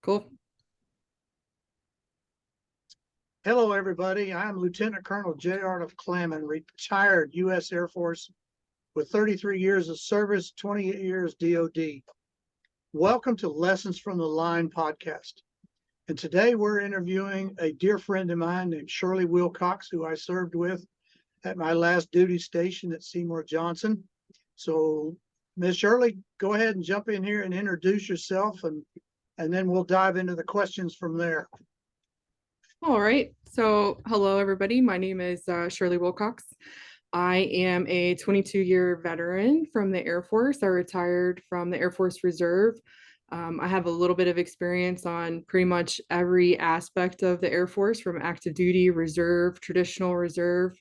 Cool. Hello, everybody. I'm Lieutenant Colonel J.R. of Clamon, retired U.S. Air Force with 33 years of service, 28 years DOD. Welcome to Lessons from the Line podcast. And today we're interviewing a dear friend of mine named Shirley Wilcox, who I served with at my last duty station at Seymour Johnson. So, Ms. Shirley, go ahead and jump in here and introduce yourself, and then we'll dive into the questions from there. All right. So, hello, everybody. My name is Shirley Wilcox. I am a 22-year veteran from the Air Force. I retired from the Air Force Reserve. I have a little bit of experience on pretty much every aspect of the Air Force, from active duty, reserve, traditional reserve,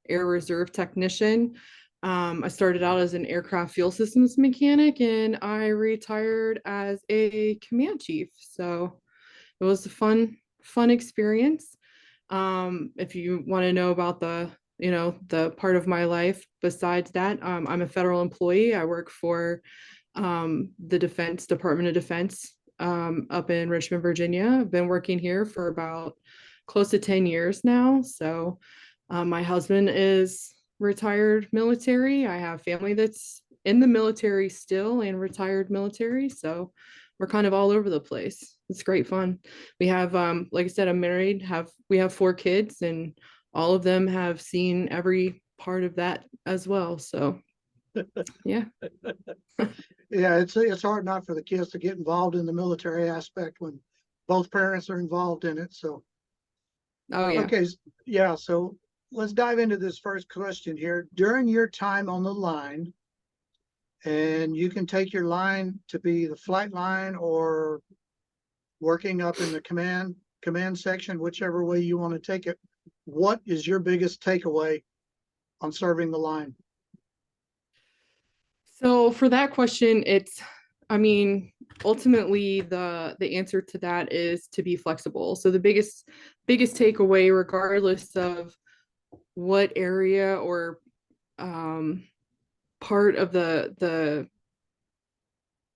air reserve technician. I started out as an aircraft fuel systems mechanic, and I retired as a command chief. So it was a fun experience. If you want to know about the part of my life besides that, I'm a federal employee. I work for the Department of Defense up in Richmond, Virginia. I've been working here for about close to 10 years now. So my husband is retired military. I have family that's in the military still and retired military. So we're kind of all over the place. It's great fun. We have, like I said, I'm married, we have 4 kids, and all of them have seen every part of that as well. So yeah. Yeah, it's hard not for the kids to get involved in the military aspect when both parents are involved in it. So, Oh yeah. okay, yeah. So let's dive into this first question here. During your time on the line, and you can take your line to be the flight line or working up in the command section, whichever way you want to take it. What is your biggest takeaway on serving the line? So for that question, I mean, ultimately the answer to that is to be flexible. So the biggest takeaway, regardless of what area or part of the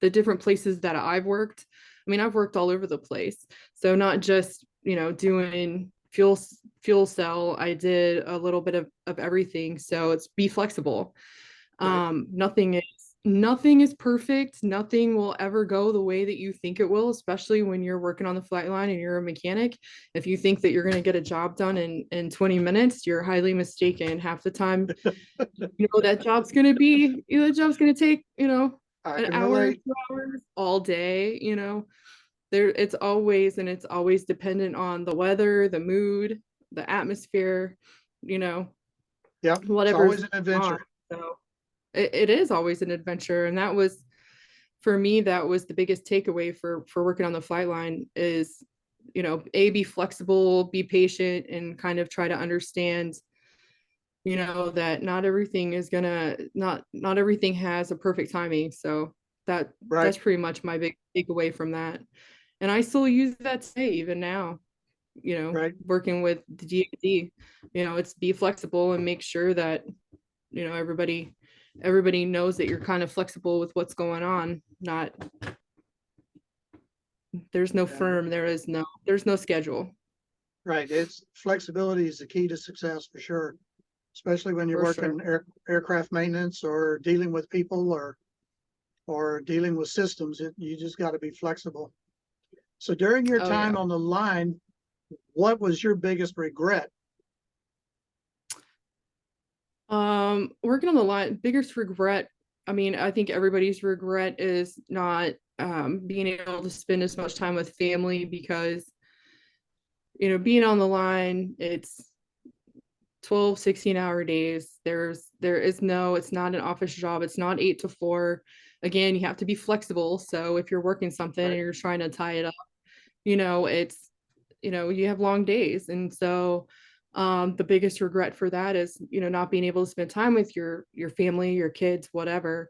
different places that I've worked. I mean, I've worked all over the place. So not just, doing fuel cell. I did a little bit of everything. So it's be flexible. Right. Nothing is perfect. Nothing will ever go the way that you think it will, especially when you're working on the flight line and you're a mechanic. If you think that you're going to get a job done in 20 minutes, you're highly mistaken. Half the time, that job's going to take, I an can hour, relate. 2 hours, all day. It's always dependent on the weather, the mood, the atmosphere, you know, Yep. It's whatever's always an on. adventure. So it is always an adventure. And that was, for me, that was the biggest takeaway for working on the flight line is, be flexible, be patient, and kind of try to understand, that not everything has a perfect timing. So Right. that's pretty much my big takeaway from that. And I still use that today, even now, Right. working with the DoD. It's be flexible and make sure that, everybody knows that you're kind of flexible with what's going on. Not There's no Yeah. firm, there's no schedule. Right. It's flexibility is the key to success for sure, especially when you're For sure. working aircraft maintenance or dealing with people or dealing with systems. You just got to be flexible. So during your Oh yeah. time on the line, what was your biggest regret? Working on the line, biggest regret, I mean, I think everybody's regret is not being able to spend as much time with family, because being on the line, it's 12, 16-hour days. It's not an office job. It's not 8 to 4. Again, you have to be flexible. So if you're working something and Right. you're trying to tie it up, it's, you have long days. And so the biggest regret for that is, not being able to spend time with your family, your kids, whatever.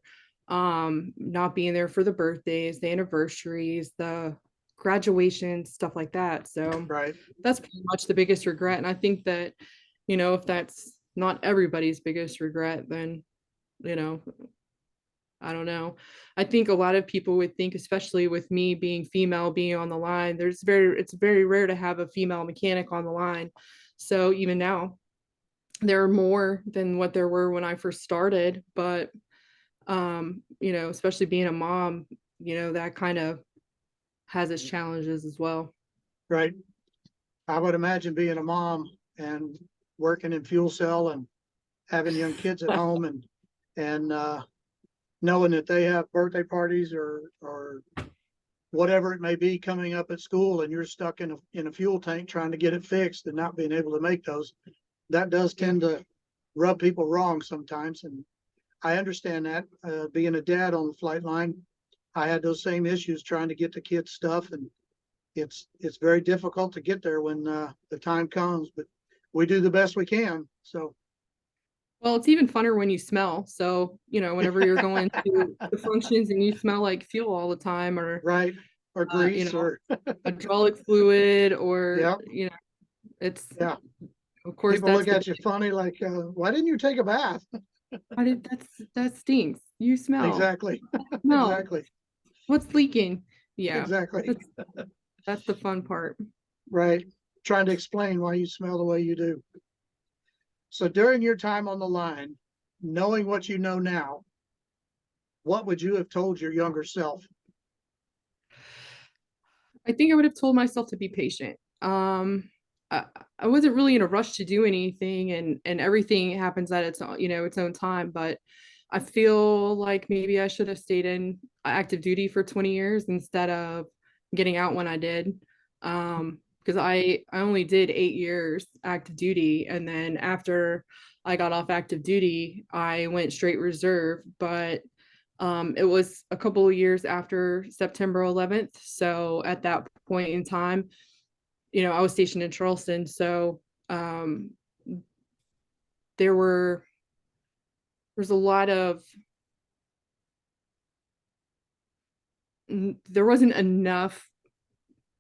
Not being there for the birthdays, the anniversaries, the graduations, stuff like that. So Right. that's pretty much the biggest regret. And I think that, if that's not everybody's biggest regret, then, you know, I don't know. I think a lot of people would think, especially with me being female, being on the line, it's very rare to have a female mechanic on the line. So even now, there are more than what there were when I first started. But especially being a mom, that kind of has its challenges as well. Right. I would imagine being a mom and working in fuel cell and having young kids at home and knowing that they have birthday parties or whatever it may be coming up at school, and you're stuck in a fuel tank trying to get it fixed and not being able to make those. That does Yeah. tend to rub people wrong sometimes, and I understand that. Being a dad on the flight line, I had those same issues trying to get the kids stuff, and it's very difficult to get there when the time comes, but we do the best we can. So Well, it's even funner when you smell. So, whenever you're going to the functions and you smell like fuel all the time, or, right, or uh, you grease know, or hydraulic fluid, or, yeah, it's, yeah. of course, People that's look the, at you funny like, why didn't you take a bath? that stinks. You smell. Exactly. No, Exactly. what's leaking? Yeah, Exactly. that's the fun part. Right. Trying to explain why you smell the way you do. So during your time on the line, knowing what you know now, what would you have told your younger self? I think I would have told myself to be patient. I, I wasn't really in a rush to do anything, and everything happens at its own time. But I feel like maybe I should have stayed in active duty for 20 years instead of getting out when I did. Because I only did 8 years active duty, and then after I got off active duty, I went straight reserve. But it was a couple of years after September 11th. So at that point in time, I was stationed in Charleston. So um, there were there's a lot of there wasn't enough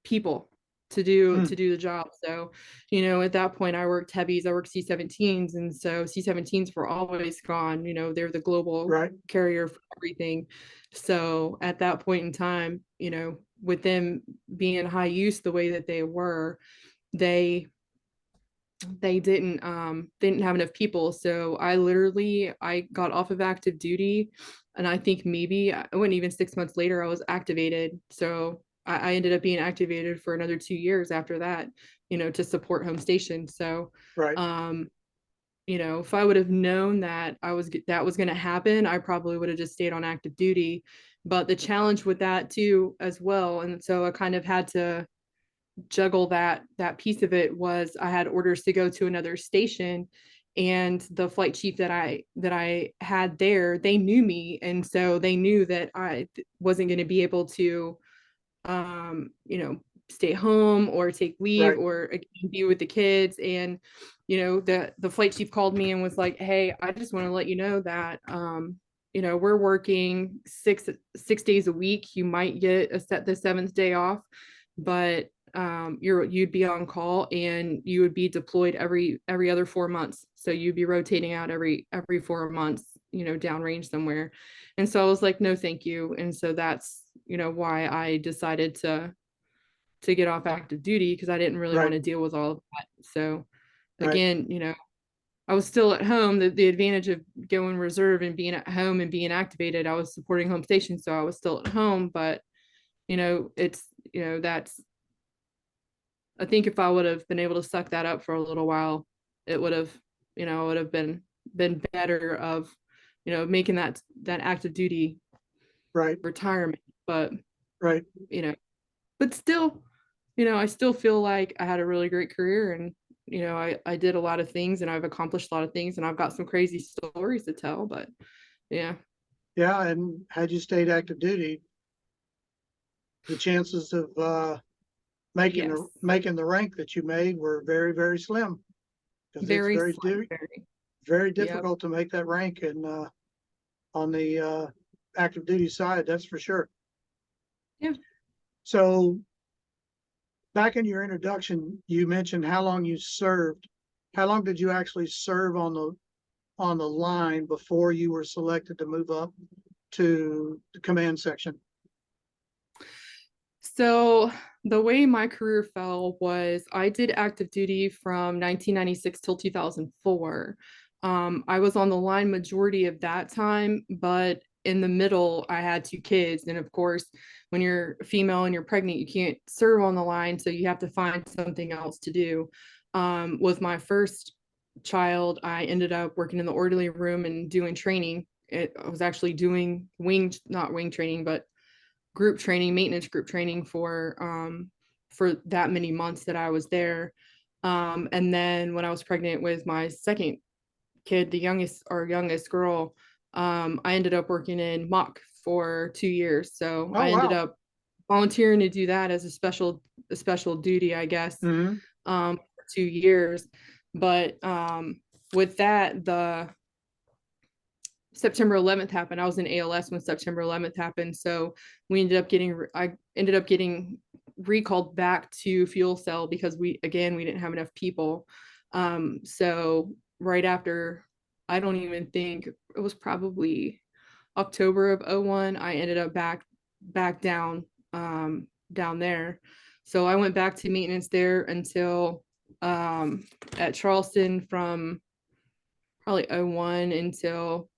people Hmm. to do the job. So, at that point I worked heavies, I worked C-17s, and so C-17s were always gone. They're the global Right. carrier for everything. So at that point in time, with them being in high use the way that they were, they didn't have enough people. So I got off of active duty, and I think maybe I wasn't even 6 months later I was activated. So I ended up being activated for another 2 years after that, to support home station. So Right. um if I would have known that was going to happen, I probably would have just stayed on active duty. But the challenge with that too as well, and so I kind of had to juggle that piece of it, was I had orders to go to another station, and the flight chief that I had there, they knew me, and so they knew that I wasn't going to be able to stay home or take leave Right. or again, be with the kids. And the flight chief called me and was like, hey, I just want to let you know that we're working six days a week. You might get the seventh day off, but you'd be on call, and you would be deployed every other 4 months. So you'd be rotating out every 4 months, downrange somewhere. And so I was like, no, thank you. And so that's why I decided to get off active duty, because I didn't really want Right. to deal with all of that. So Right. again, I was still at home. The advantage of going reserve and being at home and being activated, I was supporting home station, so I was still at home. But it's that's I think if I would have been able to suck that up for a little while, it would have been better of, making that active duty Right. retirement. But Right. you know, but still, I still feel like I had a really great career, and I did a lot of things, and I've accomplished a lot of things, and I've got some crazy stories to tell. But yeah, Yeah. And had you stayed active duty, the chances of making yes, the rank that you made were very, very slim, because it's very slim, very, very yep, difficult to make that rank and on the active duty side, that's for sure. yeah. So back in your introduction, you mentioned how long you served. How long did you actually serve on the line before you were selected to move up? to the command section? So the way my career fell was I did active duty from 1996 till 2004. I was on the line majority of that time, but in the middle, I had two kids. And of course, when you're female and you're pregnant, you can't serve on the line. So you have to find something else to do. With my first child, I ended up working in the orderly room and doing training. I was actually doing not wing training, but group training, maintenance group training for that many months that I was there. And then when I was pregnant with my second kid, our youngest girl, I ended up working in mock for 2 years. So Oh, I ended wow. up volunteering to do that as a special duty, I guess, Hmm. for 2 years. But with that, the September 11th happened. I was in ALS when September 11th happened. So I ended up getting recalled back to fuel cell because we didn't have enough people. So right after, I don't even think it was probably October of '01, I ended up back down there. So I went back to maintenance there until at Charleston from probably '01 until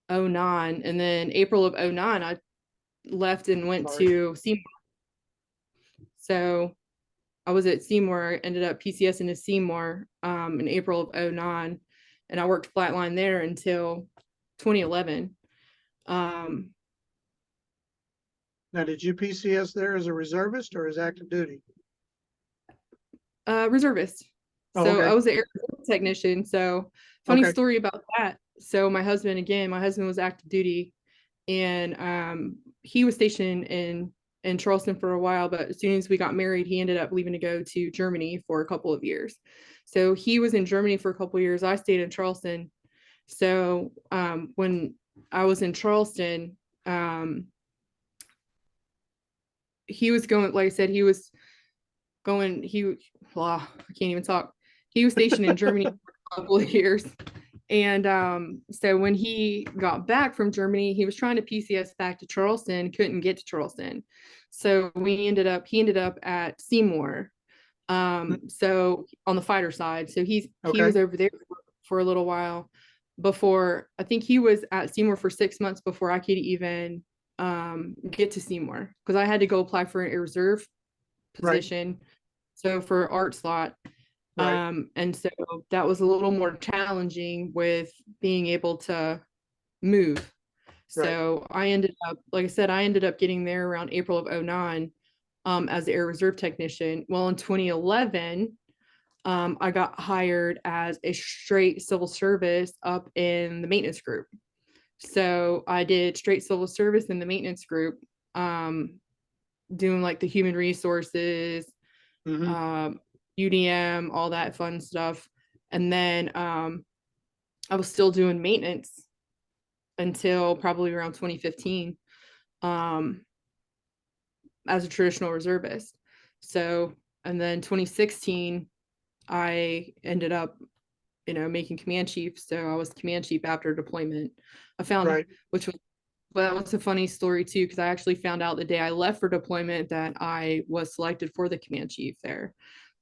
'09, and then April of '09 I left and went Sorry. to Seymour. So I was at Seymour, ended up PCS into Seymour in April of '09, and I worked flatline there until 2011. um Now, did you PCS there as a reservist or as active duty? Reservist. Oh, So I okay. was an air technician. So funny Okay. story about that. So my husband was active duty, and he was stationed in Charleston for a while, but as soon as we got married, he ended up leaving to go to Germany for a couple of years. So he was in Germany for a couple of years. I stayed in Charleston. So when I was in Charleston, he was going, like I said, he was going, I can't even talk. He was stationed in Germany for a couple of years. And so when he got back from Germany, he was trying to PCS back to Charleston, couldn't get to Charleston. So he ended up at Seymour. So on the fighter side. So he Okay. was over there for a little while before. I think he was at Seymour for 6 months before I could even get to Seymour, because I had to go apply for a reserve Right. position. So for art slot. Right. And so that was a little more challenging with being able to move. Right. So I ended up, like I said, I ended up getting there around April of '09 as the Air Reserve technician. Well, in 2011, I got hired as a straight civil service up in the maintenance group. So I did straight civil service in the maintenance group, doing like the human resources, Hmm. um, UDM, all that fun stuff. And then I was still doing maintenance until probably around 2015 um, as a traditional reservist. So, and then 2016, I ended up, making command chief. So I was command chief after deployment. I found, Right. which was, well, that was a funny story too, because I actually found out the day I left for deployment that I was selected for the command chief there.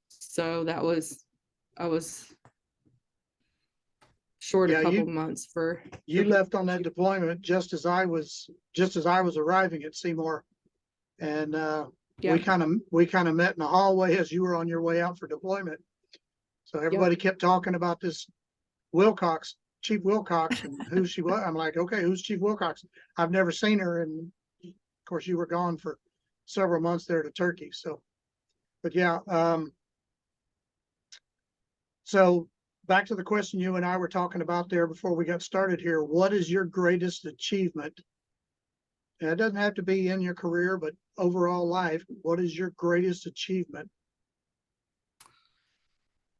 So I was short a Yeah. couple You months for you being left on that deployment just as I was arriving at Seymour, and we yeah, kind of met in the hallway as you were on your way out for deployment. So yep, everybody kept talking about this Wilcox, Chief Wilcox, and who she was. I'm like, okay, who's Chief Wilcox? I've never seen her, and of course, you were gone for several months there to Turkey. So, but yeah, so back to the question you and I were talking about there before we got started here. What is your greatest achievement? And it doesn't have to be in your career, but overall life. What is your greatest achievement?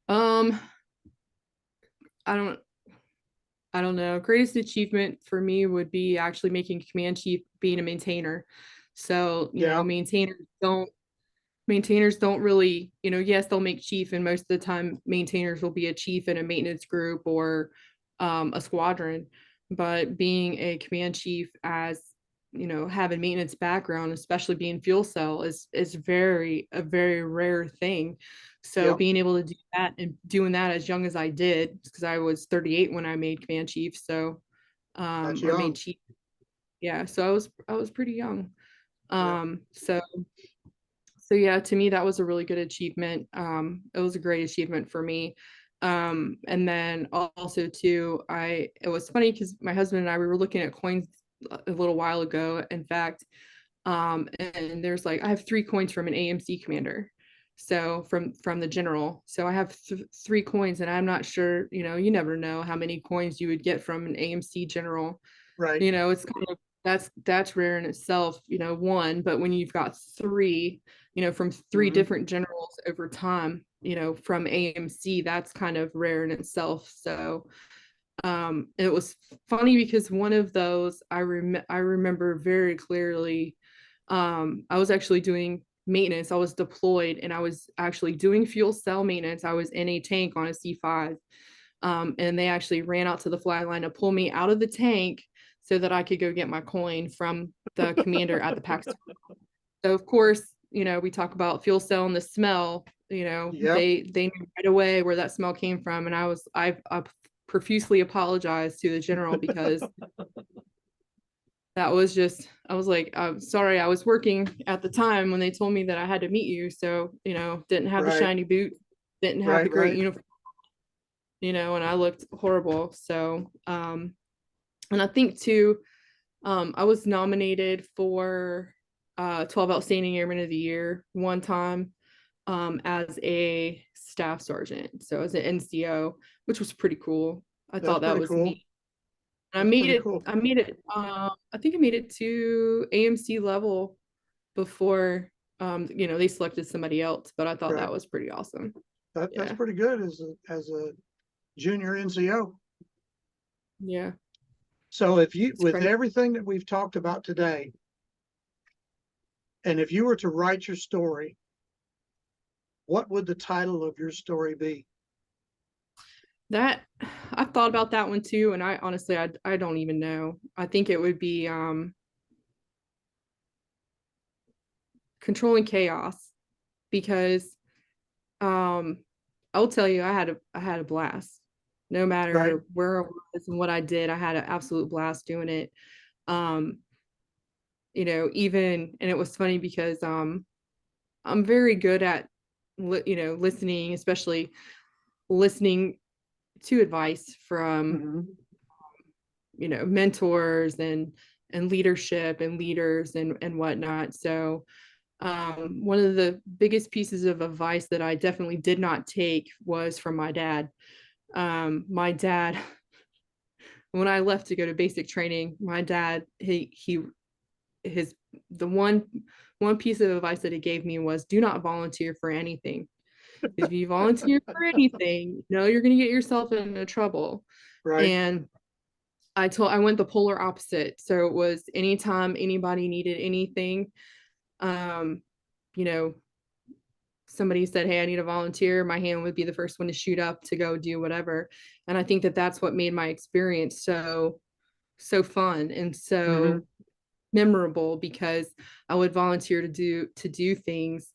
um I don't I don't know. Greatest achievement for me would be actually making command chief, being a maintainer. So, Yeah. maintainers don't really, yes, they'll make chief, and most of the time maintainers will be a chief in a maintenance group or a squadron. but being a command chief, as having maintenance background, especially being fuel cell, is a very rare thing. So Yep, being able to do that and doing that as young as I did, because I was 38 when I made command chief, so that's or made young. chief. Yeah, so I was pretty young. Yeah, So yeah, to me that was a really good achievement. It was a great achievement for me. And then also too, it was funny because my husband and I, we were looking at coins a little while ago, in fact. And there's like, I have 3 coins from an AMC commander. So from the general. So I have 3 coins, and I'm not sure, you never know how many coins you would get from an AMC general. right. It's kind of, that's rare in itself, one, but when you've got three, from three Hmm. different generals over time, from AMC, that's kind of rare in itself. So it was funny because one of those I remember very clearly. I was actually doing maintenance. I was deployed and I was actually doing fuel cell maintenance. I was in a tank on a C5. And they actually ran out to the flag line to pull me out of the tank so that I could go get my coin from the commander at the pack. So of course, we talk about fuel cell and the smell. Yep, They knew right away where that smell came from, and I profusely apologized to the general because that was just, I was like, I'm sorry, I was working at the time when they told me that I had to meet you, so didn't have the right, shiny boot, didn't have the right, great right. uniform, and I looked horrible. So and I think too, I was nominated for 12 Outstanding Airmen of the Year one time, as a staff sergeant, so as an NCO, which was pretty cool. I That's thought that pretty was cool. neat. I That's made pretty it. cool. I made it. I think I made it to AMC level before they selected somebody else, but I thought Right. that was pretty awesome. That's Yeah. pretty good as a junior NCO. Yeah. So if you, It's with crazy. everything that we've talked about today, and if you were to write your story, what would the title of your story be? That I've thought about that one too, and I honestly I don't even know. I think it would be controlling chaos, because um I'll tell you, I had a blast. No Right. matter where I was and what I did, I had an absolute blast doing it. Um, even, and it was funny because I'm very good at listening, especially listening to advice from Hmm. mentors and leadership and leaders and whatnot. So one of the biggest pieces of advice that I definitely did not take was from my dad. My dad, when I left to go to basic training, my dad, his the one piece of advice that he gave me was, do not volunteer for anything. If you volunteer for anything, you're going to get yourself into trouble. Right. And I went the polar opposite. So it was anytime anybody needed anything, um, you know, somebody said, hey, I need a volunteer, my hand would be the first one to shoot up to go do whatever. And I think that that's what made my experience so fun and Hmm. so memorable, because I would volunteer to do things.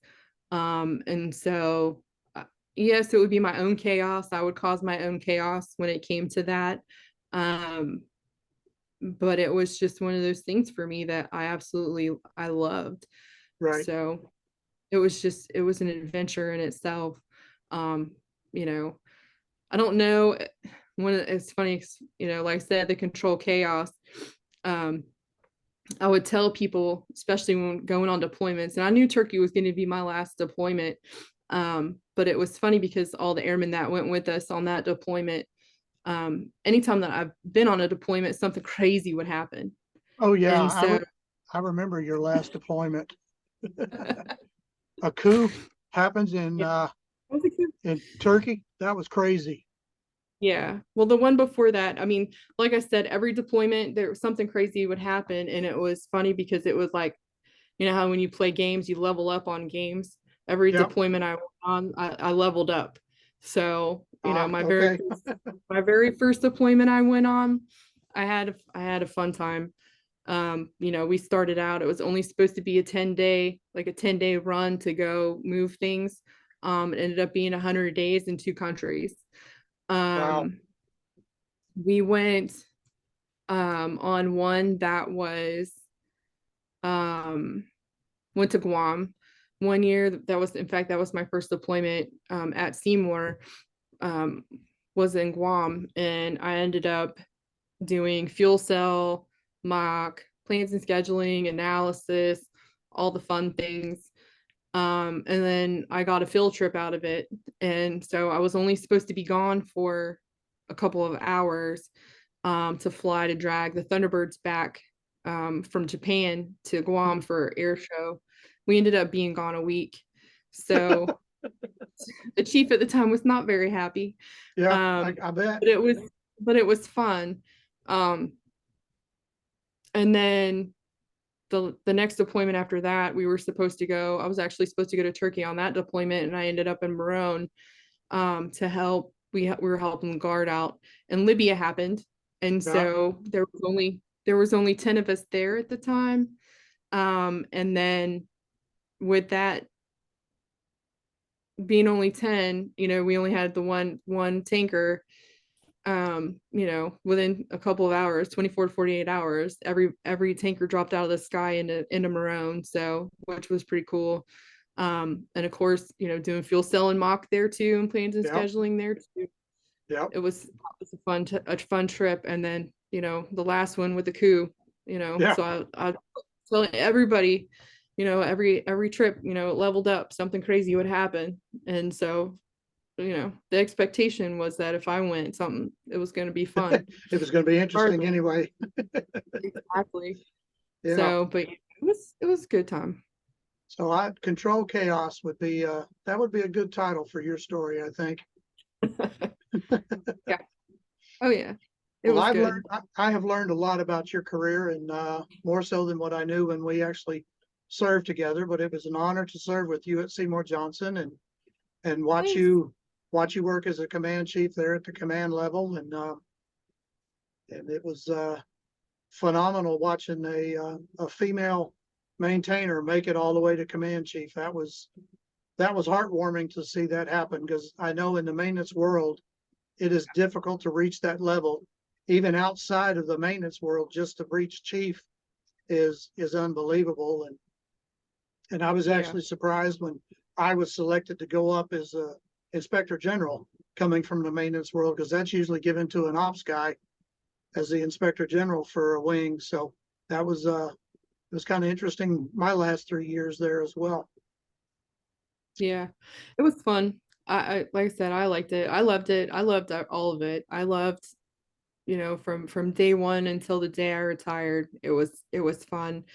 And so yes, it would be my own chaos. I would cause my own chaos when it came to that. Um, but it was just one of those things for me that I loved. Right. So it was an adventure in itself. Um, you know, I don't know. It's funny, like I said, the control chaos. Um, I would tell people, especially when going on deployments, and I knew Turkey was going to be my last deployment. But it was funny because all the airmen that went with us on that deployment, anytime that I've been on a deployment, something crazy would happen. Oh yeah, And so, I remember your last deployment. A coup happens yeah, in Turkey. That was crazy. yeah. Well, the one before that, I mean, like I said, every deployment there was something crazy would happen, and it was funny because it was like, how when you play games, you level up on games. Every Yep. deployment I went on, I leveled up. So, Ah, okay. my very first deployment I went on, I had a fun time. You know, we started out, it was only supposed to be a 10-day, like a 10-day run to go move things. It ended up being 100 days in 2 countries. Wow. Um, we went on one that was um went to Guam 1 year. That was, in fact, that was my first deployment at Seymour, um, was in Guam, and I ended up doing fuel cell, mock, plans and scheduling, analysis, all the fun things. And then I got a field trip out of it. And so I was only supposed to be gone for a couple of hours to fly to drag the Thunderbirds back from Japan to Guam for air show. We ended up being gone a week. So the chief at the time was not very happy. Yeah, Um, I bet. but it was fun. Um, and then the next deployment after that, we were supposed to go. I was actually supposed to go to Turkey on that deployment, and I ended up in Morone to help. We were helping the guard out, and Libya happened, and Yeah, so there was only 10 of us there at the time. And then with that being only 10, you know, we only had the one tanker. You know, within a couple of hours, 24 to 48 hours, every tanker dropped out of the sky into Morone, so which was pretty cool. And of course, you know, doing fuel cell and mock there too, and plans and yeah, scheduling there too. yeah, It was a fun trip. And then, you know, the last one with the coup, you know, yeah. so I tell everybody, you know, every trip, you know, it leveled up, something crazy would happen. And so, you know, the expectation was that if I went, something, it was going to be fun. It was going to be interesting Regardless. anyway. Exactly. Yeah. So, but it was a good time. So I control chaos would be that would be a good title for your story, I think. Yeah. Oh yeah. It Well, was I've good. learned I have learned a lot about your career and more so than what I knew when we actually served together. But it was an honor to serve with you at Seymour Johnson and Thanks. watch you work as a command chief there at the command level and it was phenomenal watching a female maintainer make it all the way to command chief. That was heartwarming to see that happen because I know in the maintenance world it is difficult to reach that level. Even outside of the maintenance world, just to reach chief is unbelievable. And I was Yeah. actually surprised when I was selected to go up as a inspector general coming from the maintenance world because that's usually given to an ops guy as the inspector general for a wing. So that was it was kind of interesting my last 3 years there as well. Yeah. It was fun. I like I said, I liked it. I loved it. I loved all of it. I loved, you know, from day one until the day I retired. It was fun.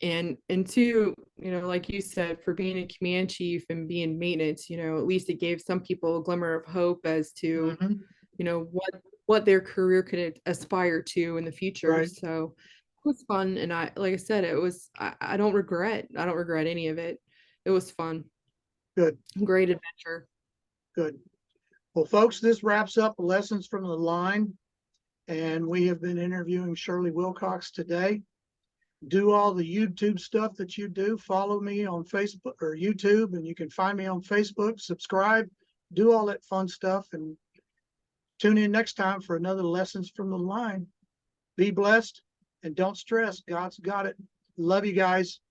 And two, you know, like you said, for being a command chief and being maintenance, you know, at least it gave some people a glimmer of hope as to, Mm-hmm. you know, what their career could aspire to in the future. Right. So it was fun. And I, like I said, I don't regret any of it. It was fun. Good. Great adventure. Good. Well, folks, this wraps up Lessons from the Line. And we have been interviewing Shirley Wilcox today. Do all the YouTube stuff that you do. Follow me on Facebook or YouTube, and you can find me on Facebook. Subscribe, do all that fun stuff, and tune in next time for another Lessons from the Line. Be blessed and don't stress. God's got it. Love you guys.